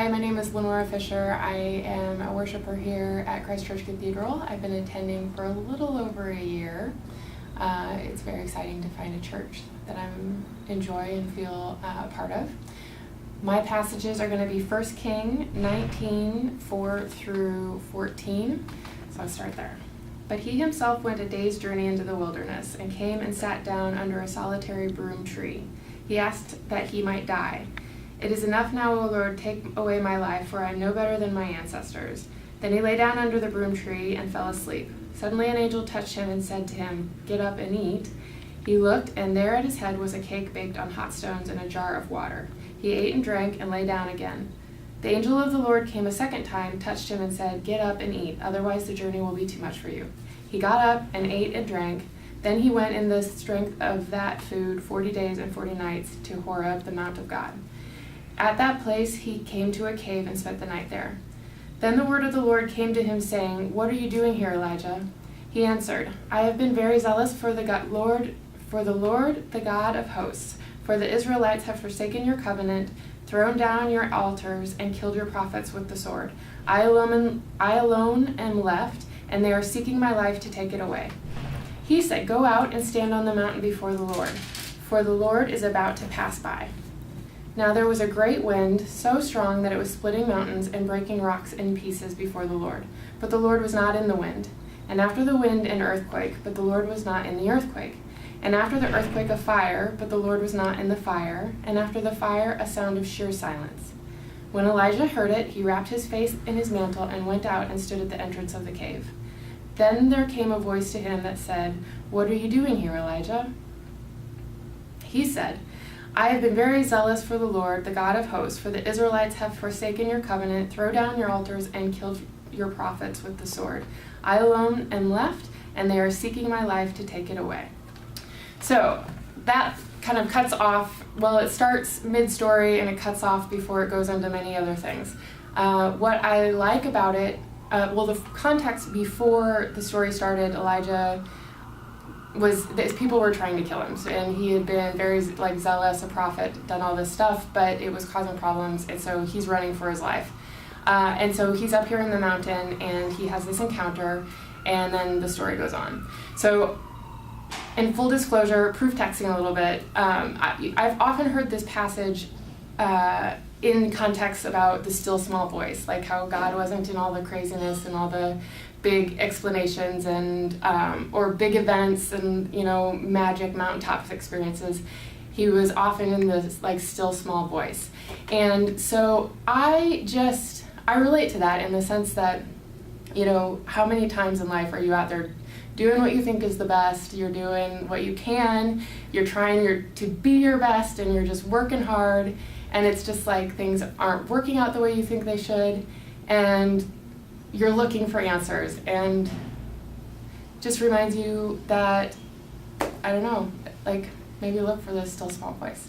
Hi, my name is Lenora Fisher. I am a worshiper here at Church Cathedral. I've been attending for a little over a year. It's very exciting to find a church that I enjoy and feel a part of. My passages are going to be 1 King 19, 4 through 14. So I'll start there. But he himself went a day's journey into the wilderness and came and sat down under a solitary broom tree. He asked that he might die. "It is enough now, O Lord, take away my life, for I am no better than my ancestors." Then he lay down under the broom tree and fell asleep. Suddenly an angel touched him and said to him, "Get up and eat." He looked, and there at his head was a cake baked on hot stones and a jar of water. He ate and drank and lay down again. The angel of the Lord came a second time, touched him and said, "Get up and eat, otherwise the journey will be too much for you." He got up and ate and drank. Then he went in the strength of that food 40 days and 40 nights to Horeb, the mount of God. At that place he came to a cave and spent the night there. Then the word of the Lord came to him, saying, "What are you doing here, Elijah?" He answered, "I have been very zealous for the Lord, the God of hosts. For the Israelites have forsaken your covenant, thrown down your altars, and killed your prophets with the sword. I alone am left, and they are seeking my life to take it away." He said, "Go out and stand on the mountain before the Lord, for the Lord is about to pass by." Now there was a great wind, so strong that it was splitting mountains and breaking rocks in pieces before the Lord. But the Lord was not in the wind. And after the wind, an earthquake, but the Lord was not in the earthquake. And after the earthquake, a fire, but the Lord was not in the fire. And after the fire, a sound of sheer silence. When Elijah heard it, he wrapped his face in his mantle and went out and stood at the entrance of the cave. Then there came a voice to him that said, "What are you doing here, Elijah?" He said, "I have been very zealous for the Lord, the God of hosts, for the Israelites have forsaken your covenant, thrown down your altars, and killed your prophets with the sword. I alone am left, and they are seeking my life to take it away." So that kind of cuts off, well, it starts mid-story and it cuts off before it goes into many other things. What I like about it, the context before the story started, Elijah was that people were trying to kill him, and he had been very zealous, a prophet, done all this stuff, but it was causing problems, and so he's running for his life. And so he's up here in the mountain, and he has this encounter, and then the story goes on. So, in full disclosure, proof texting a little bit, I've often heard this passage in context about the still small voice, like how God wasn't in all the craziness and all the big explanations and or big events and magic mountaintop experiences. He was often in this still small voice, and so I relate to that in the sense that how many times in life are you out there doing what you think is the best, you're doing what you can, you're trying to be your best, and you're just working hard, and it's just things aren't working out the way you think they should, and you're looking for answers, and just reminds you that, I don't know, maybe look for this still small voice.